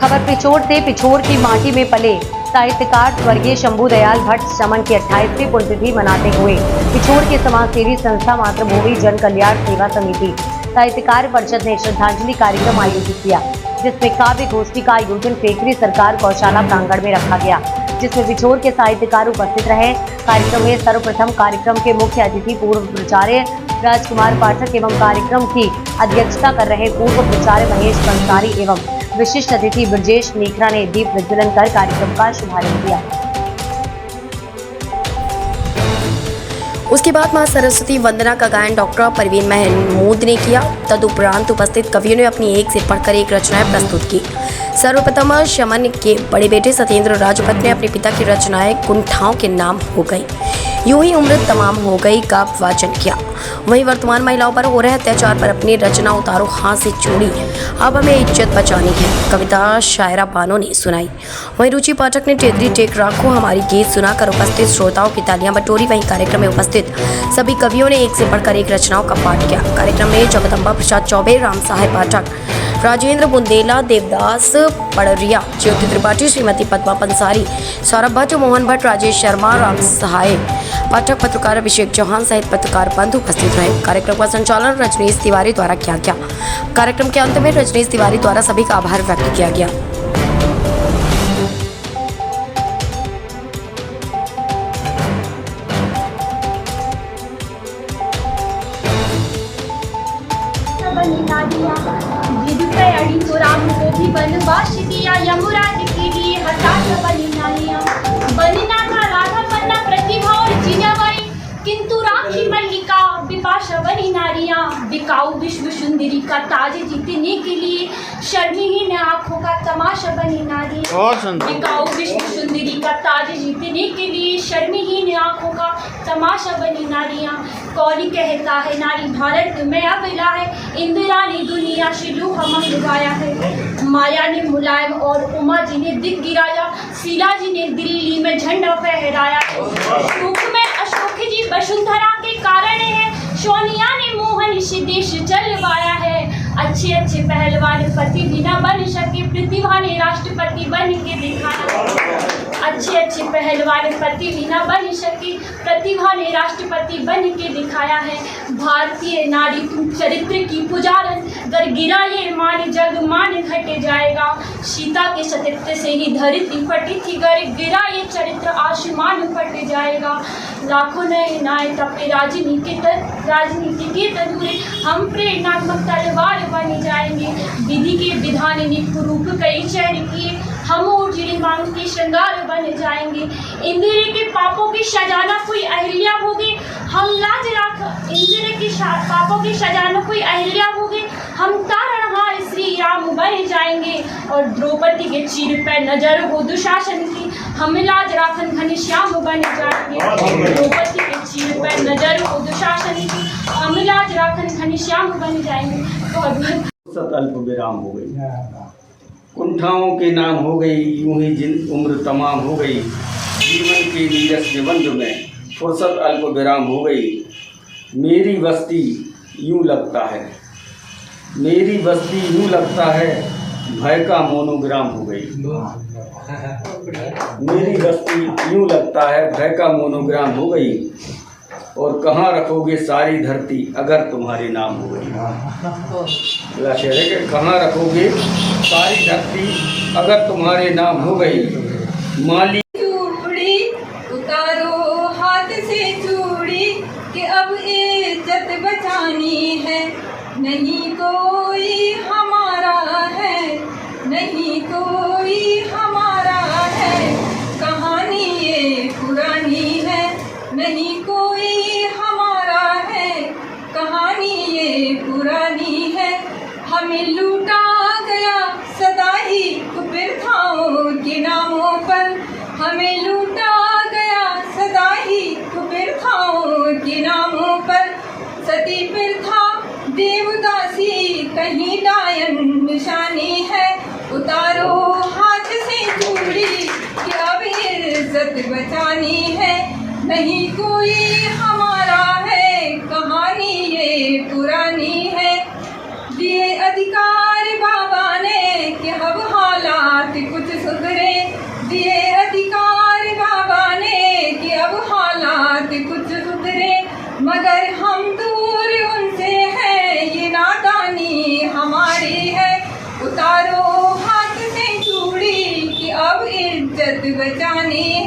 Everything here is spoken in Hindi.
खबर पिछोर से। पिछोर की माटी में पले साहित्यकार स्वर्गीय शंभू दयाल भट्ट चमन की 28वीं पुण्यतिथि मनाते हुए पिछोर के समाजसेवी संस्था मातृभूमि जन कल्याण सेवा समिति साहित्यकार परिषद ने श्रद्धांजलि कार्यक्रम आयोजित किया, जिसमें काव्य गोष्ठी का आयोजन फेकरी सरकार गौशाला प्रांगण में रखा गया, जिसमें पिछोर के साहित्यकार उपस्थित रहे। कार्यक्रम में सर्वप्रथम कार्यक्रम के मुख्य अतिथि पूर्व प्राचार्य राजकुमार पाठक एवं कार्यक्रम की अध्यक्षता कर रहे पूर्व प्राचार्य महेश पंसारी एवं विशिष्ट अतिथि ब्रजेश नीखरा ने दीप प्रज्वलन कर कार्यक्रम का शुभारंभ किया। उसके बाद मां सरस्वती वंदना का गायन डॉक्टर परवीन महमूद ने किया। तदुपरांत उपस्थित कवियों ने अपनी एक से बढ़कर एक रचनाएं प्रस्तुत की। सर्वप्रथम शमन के बड़े बेटे सत्येंद्र राजभट्ट ने अपने पिता की रचनाएं कुंठाओं के नाम हो गई, यूं ही उम्र तमाम हो गई का वाचन किया। वहीं वर्तमान महिलाओं पर हो रहे अत्याचार पर अपनी रचना उतारो हाथ से चूड़ी, अब हमें इज्जत बचानी है, कविता शायरा बानो ने सुनाई। वहीं रुचि पाठक ने टेदरी टेक राखो हमारी गीत सुनाकर उपस्थित श्रोताओं की तालियां बटोरी। वहीं कार्यक्रम में उपस्थित सभी कवियों ने एक से बढ़कर एक रचनाओं का पाठ किया। कार्यक्रम में जगदम्बा प्रसाद चौबे, राम साहेब पाठक, राजेंद्र बुंदेला, देवदास पड़रिया, ज्योति त्रिपाठी, श्रीमती पद्मा पंसारी, सौरभ भट्ट, मोहन भट्ट, राजेश शर्मा, राम सहाय पाठक, पत्रकार अभिषेक चौहान सहित पत्रकार बंधु उपस्थित रहे। कार्यक्रम का संचालन रजनीश तिवारी द्वारा किया गया। कार्यक्रम के अंत में रजनीश तिवारी द्वारा सभी का आभार व्यक्त किया गया। बनवास दिया यमुराज के लिए हताश बनी नारियां, बनना था राधा पन्ना प्रतिभा और जिनाबाई, किंतु राखी मल्लिका विपाशा बनी नारियां। बिकाऊ विश्व सुंदरी का ताज जीतने के लिए शर्महीन आंखों का तमाशा बनी नारियां। बिकाऊ विश्व सुंदरी का ताज जीतने के लिए शर्महीन आंखों का तमाशा बनी नारियां। कौन कहता है नारी भारत में अबला है, इंदिरा ने दुनिया से लोहा मंगवाया है। माया ने मुलायम और उमा जी ने दिख गिराया, शीला जी ने दिल्ली में झंडा फहराया। सुख में अशोक जी वसुंधरा के कारण है, सोनिया ने मोहन से देश चलवाया है। अच्छे अच्छे पहलवान पति बिना बन सके, प्रतिभा ने राष्ट्रपति बन के दिखाया। अच्छे अच्छे पहलवान पति बिना बन सके, प्रतिभा ने राष्ट्रपति बन के दिखाया है। भारतीय नारी तुम चरित्र की पुजारन, गर गिरा ये मान जग मान घट जाएगा। सीता के सतित्व से ही धरती फटी थी, गर गिरा ये चरित्र आसमान फट जाएगा। लाखों नए नायक अपने राजनीति के तंदूरे, हम प्रेरणात्मक तलवार बन जाएंगे। विधि के विधान ने कुरूप कई चेहरे किए, हम उजड़ी मांग के श्रृंगार बन जाएंगे। इंदिरा के पापों की सजाना कोई अहिल्या होगी, हम लाज राख इंदिरा के पापों की सजाना कोई अहिल्या होगी, हम तारणहार श्री राम बन जाएंगे। और द्रौपदी के चीर पे नजर हो दुशासन की, हम लाज राखन घनश्याम बन जाएंगे। द्रौपदी के चीर पे नजर हो दुशासन की, हम लाज राखन घनश्याम बन जाएंगे। बहुत अल्प विराम हो गई, कुंठाओं के नाम हो गई, यूं ही जिन उम्र तमाम हो गई। जीवन के नीरस निबंध में फुर्सत अल्प विराम हो गई। मेरी बस्ती यूं लगता है, मेरी बस्ती यूं लगता है, भय का मोनोग्राम हो गई। मेरी बस्ती यूं लगता है, भय का मोनोग्राम हो गई। और कहाँ रखोगे सारी धरती अगर तुम्हारे नाम हो गई। शेर है कि कहाँ रखोगे सारी धरती अगर तुम्हारे नाम हो गई। माली चूड़ी उतारो हाथ से चूड़ी, कि अब इज्जत बचानी है, नहीं कोई हमारा है, नहीं कोई हमारा है। कहानी ये पुरानी है, नहीं कोई हमारा है, कहानी ये पुरानी है। हमें लूटा गया सदा ही कुप्रथाओं के नामों पर, हमें लूटा गया सदा ही कुप्रथाओं के नामों पर। सती प्रथा देवदासी कहीं डायन निशानी है, उतारो हाथ से चूड़ी कि अब इज्जत बचानी है, नहीं कोई हमारा है, कहानी ये पुरानी है। दिए अधिकार बाबा ने कि अब हालात इज्जत बचानी है।